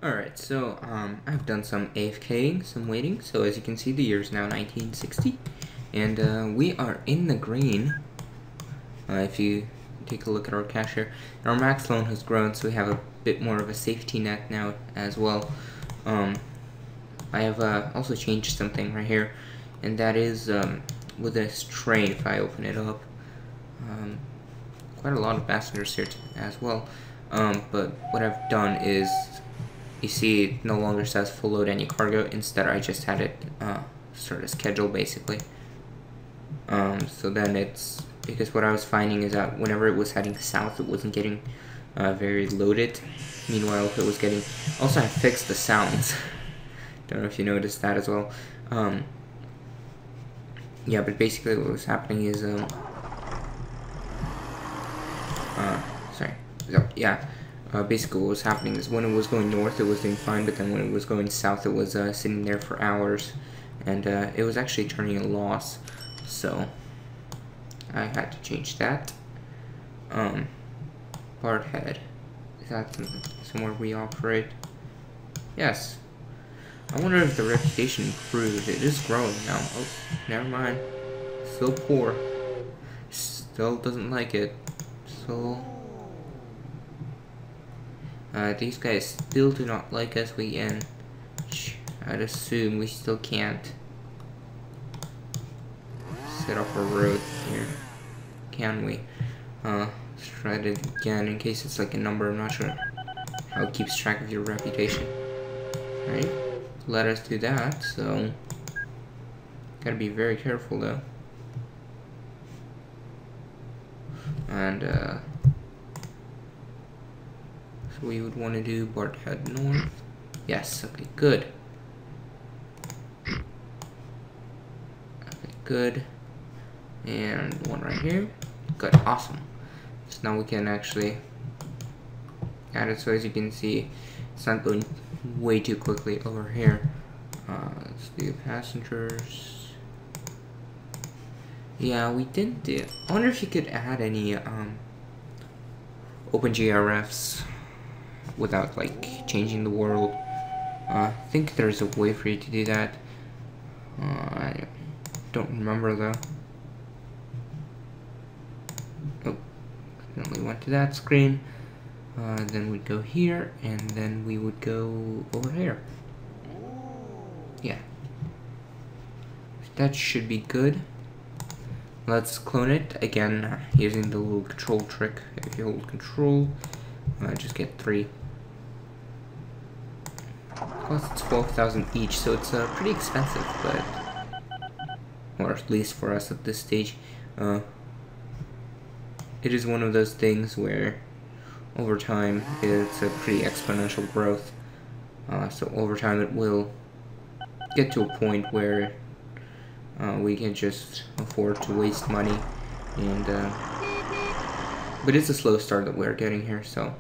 Alright, so I've done some AFKing, some waiting. So as you can see, the year is now 1960, and we are in the green. If you take a look at our cash here, our max loan has grown, so we have a bit more of a safety net now as well. I have also changed something right here, and that is with this train. If I open it up, quite a lot of passengers here as well. But what I've done is, you see, it no longer says full load any cargo. Instead, I just had it sort of schedule basically. So then it's, because what I was finding is that whenever it was heading south, it wasn't getting very loaded. Meanwhile, if it was getting, also I fixed the sounds. Don't know if you noticed that as well. Yeah, but basically what was happening is, basically what was happening is when it was going north, it was doing fine, but then when it was going south, it was sitting there for hours, and it was actually turning a loss, so I had to change that. Part head, is that somewhere we operate? Yes. I wonder if the reputation improved. It is growing now. Oh, never mind. Still poor. Still doesn't like it. So these guys still do not like us. I'd assume we still can't set up a road here, can we? Let's try it again in case it's like a number. I'm not sure how it keeps track of your reputation. Alright, let us do that, so gotta be very careful though. And so we would want to do Bart head north. Yes, okay, good. Okay, good. And one right here. Good, awesome. So now we can actually add it, so as you can see, it's not going way too quickly over here. Let's do passengers. Yeah, we didn't do. I wonder if you could add any OpenGRFs without like changing the world. I think there's a way for you to do that. I don't remember though. Oh, accidentally went to that screen. Then we'd go here, and then we would go over here. Yeah. That should be good. Let's clone it again using the little control trick. If you hold control, just get 3. Costs 12,000 each, so it's pretty expensive, but, or at least for us at this stage, it is one of those things where over time it's a pretty exponential growth. So over time it will get to a point where we can just afford to waste money, and but it's a slow start that we're getting here, so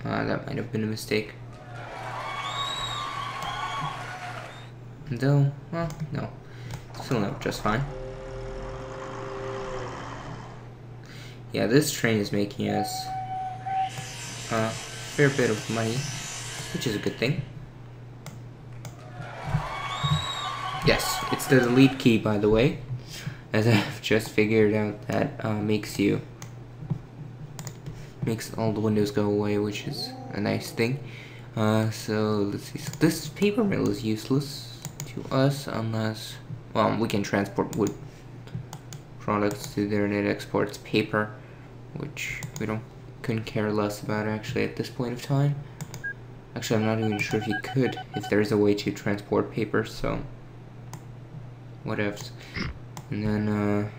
that might have been a mistake. Though, well, no, still not just fine. Yeah, this train is making us a fair bit of money, which is a good thing. Yes, it's the delete key, by the way, as I've just figured out that makes all the windows go away, which is a nice thing. So let's see. So this paper mill is useless to us unless, well, we can transport wood products to there, and it exports paper, which we couldn't care less about actually at this point of time. Actually, I'm not even sure if you could, if there's a way to transport paper, so what ifs. And then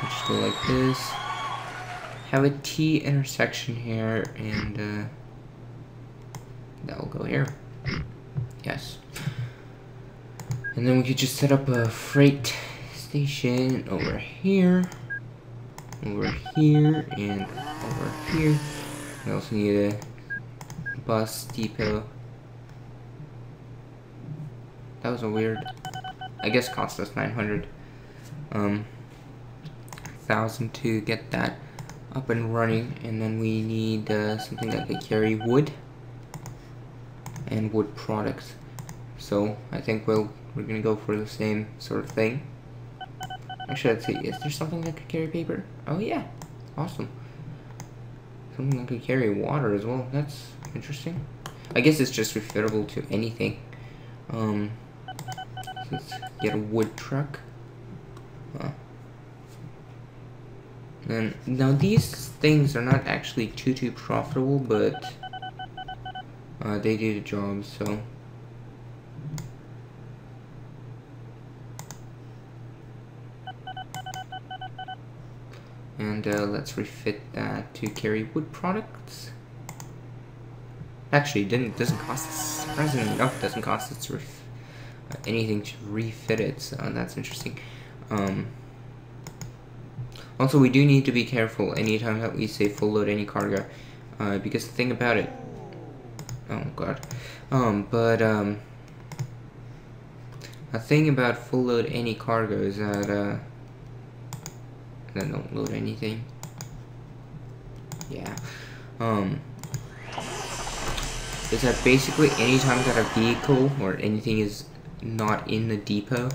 just go like this, have a T intersection here, and that will go here. Yes. And then we could just set up a freight station over here, and over here. We also need a bus depot. That was a weird I guess cost us 900,000 to get that up and running, and then we need something that could carry wood and wood products. So I think we're gonna go for the same sort of thing. Actually, let's see, is there something that could carry paper? Oh yeah, awesome. Something that could carry water as well. That's interesting. I guess it's just refittable to anything. Let's get a wood truck. And now these things are not actually too profitable, but they do the job. So and let's refit that to carry wood products. Actually, doesn't cost us, surprisingly enough, it doesn't cost us anything to refit it, so that's interesting. Also, we do need to be careful anytime that we say full load any cargo, because the thing about it, oh god, a thing about full load any cargo is that don't load anything. Yeah. Is that basically anytime that a vehicle or anything is not in the depot,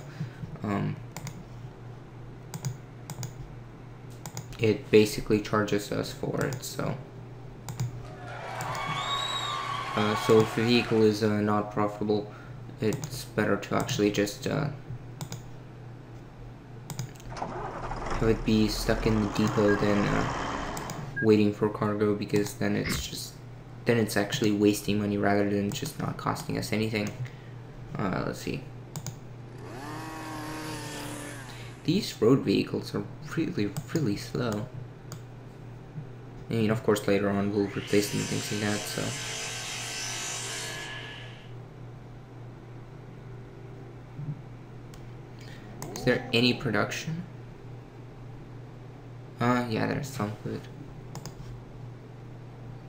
it basically charges us for it. So so if a vehicle is not profitable, it's better to actually just have it be stuck in the depot than waiting for cargo, because then it's actually wasting money rather than just not costing us anything. Let's see. These road vehicles are really slow. I mean, of course, later on we'll replace them and things like that, so. Is there any production? Yeah, there's some good.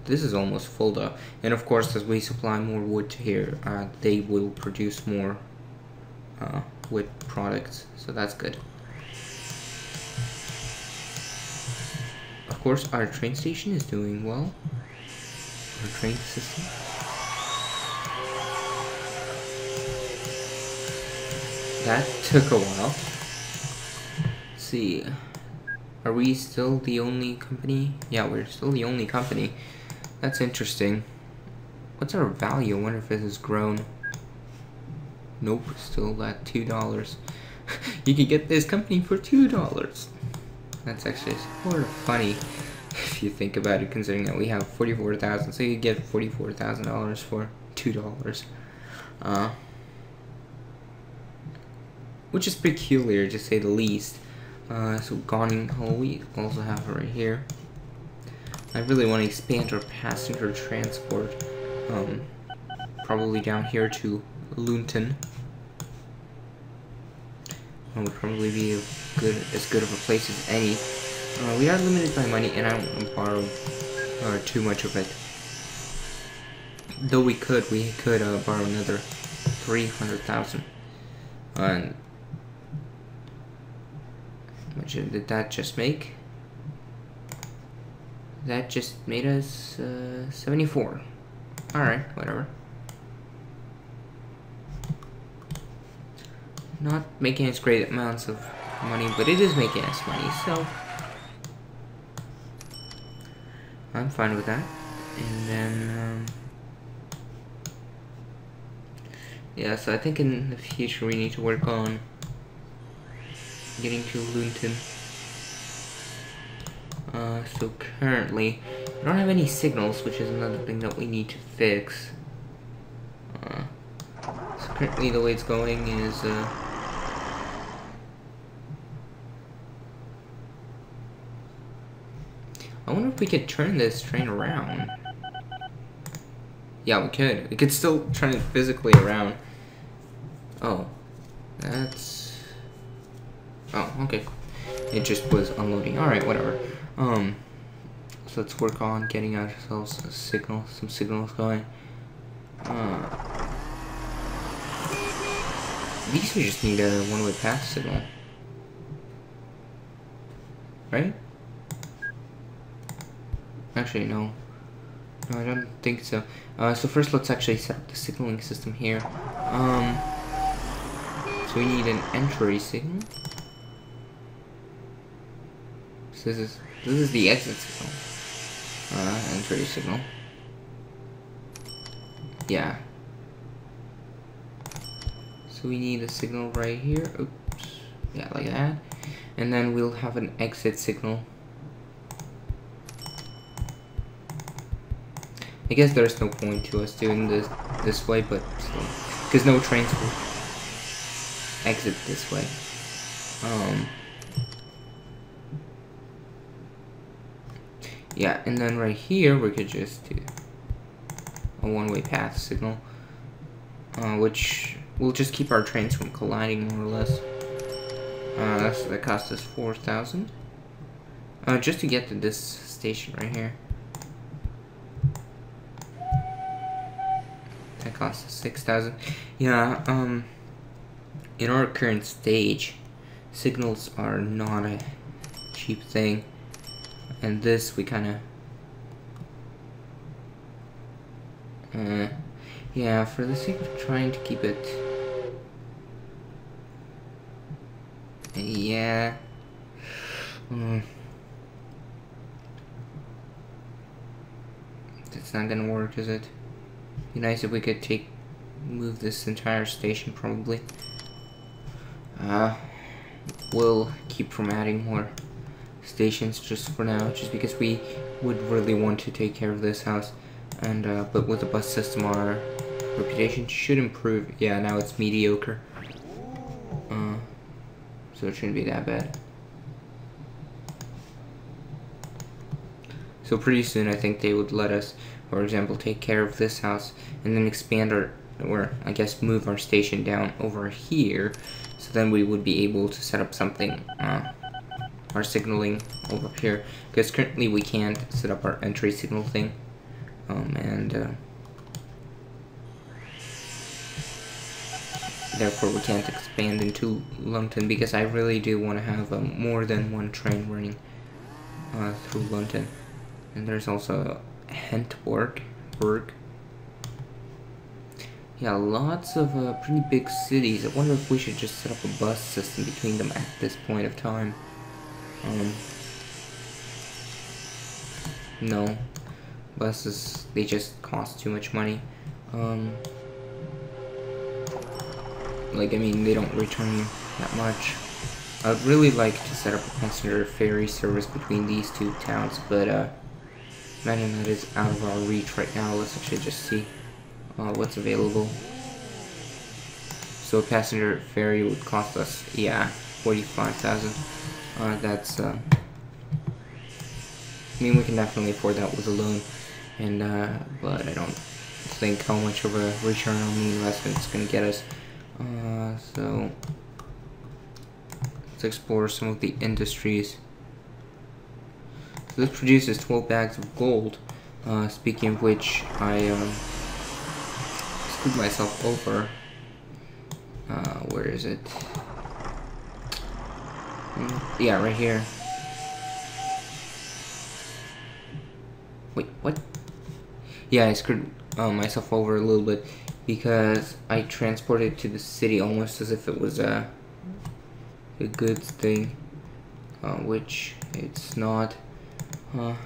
This is almost full though, and of course, as we supply more wood to here, they will produce more wood products, so that's good. Of course, our train station is doing well. Our train system. That took a while. Let's see. Are we still the only company? Yeah, we're still the only company. That's interesting. What's our value? I wonder if it has grown. Nope, still at $2. You can get this company for $2. That's actually sort of funny if you think about it, considering that we have 44,000. So you get $44,000 for $2. Which is peculiar, to say the least. So Gawning Hole, we also have it right here. I really want to expand our passenger transport, probably down here to Luton. Would probably be as good of a place as any. We are limited by money, and I don't want to borrow too much of it. Though we could borrow another 300,000. And how much did that just make? That just made us 74. Alright, whatever. Not making us great amounts of money, but it is making us money, so I'm fine with that. And then yeah, so I think in the future we need to work on getting to Luton. So currently we don't have any signals, which is another thing that we need to fix. So currently the way it's going is I wonder if we could turn this train around. Yeah, we could. We could still turn it physically around. Oh, that's... Oh, okay. It just was unloading. Alright, whatever. So let's work on getting ourselves a signal, some signals going. these we just need a one-way path signal, right? Actually, no. No, I don't think so. So first, let's actually set up the signaling system here. So we need an entry signal. So this is the exit signal. Entry signal. Yeah. So we need a signal right here. Oops. Yeah, like that. And then we'll have an exit signal. I guess there's no point to us doing this way, but still, because no trains will exit this way. Yeah, and then right here we could just do a one-way path signal, which will just keep our trains from colliding more or less. That cost us 4,000. Just to get to this station right here. That cost us 6,000. Yeah, in our current stage, signals are not a cheap thing. And this we kind of... yeah, for the sake of trying to keep it... yeah... that's not gonna work, is it? Be nice if we could move this entire station, probably. We'll keep from adding more stations just for now, just because we would really want to take care of this house. And but with the bus system, our reputation should improve. Yeah, now it's mediocre. So it shouldn't be that bad. So pretty soon I think they would let us, for example, take care of this house and then expand or I guess move our station down over here. So then we would be able to set up something, our signaling over here. Because currently we can't set up our entry signal thing. Therefore we can't expand into London, because I really do want to have more than one train running through London. And there's also Hentwork. Yeah, lots of pretty big cities. I wonder if we should just set up a bus system between them at this point of time. No. Buses, they just cost too much money. Like, I mean, they don't return you that much. I'd really like to set up a passenger ferry service between these two towns, but imagine that is out of our reach right now. Let's actually just see what's available. So a passenger ferry would cost us, yeah, 45,000. That's I mean, we can definitely afford that with a loan, and but I don't think how much of a return on the investment it's gonna get us. So let's explore some of the industries. So this produces 12 bags of gold. Speaking of which, I screwed myself over. Where is it? Yeah, right here. Wait, what? Yeah, I screwed myself over a little bit because I transported to the city almost as if it was a goods thing, which it's not.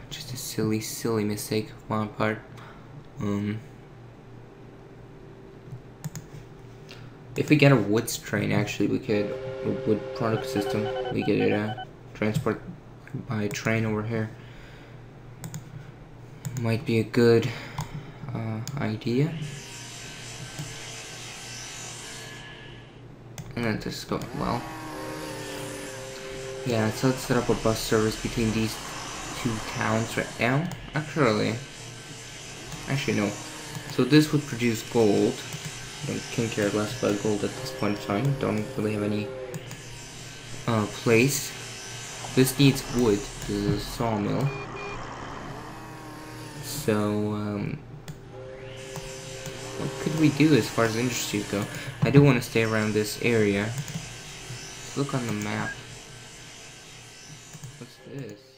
Just a silly mistake of my part. If we get a woods train, actually, we could, a wood product system, we could transport by train over here. Might be a good idea. And then this is going well. Yeah, so let's set up a bus service between these two towns right now. Actually no. So this would produce gold. I can care less about gold at this point in time. Don't really have any place. This needs wood. This is a sawmill. So what could we do as far as industries go? I do want to stay around this area. Let's look on the map. What's this?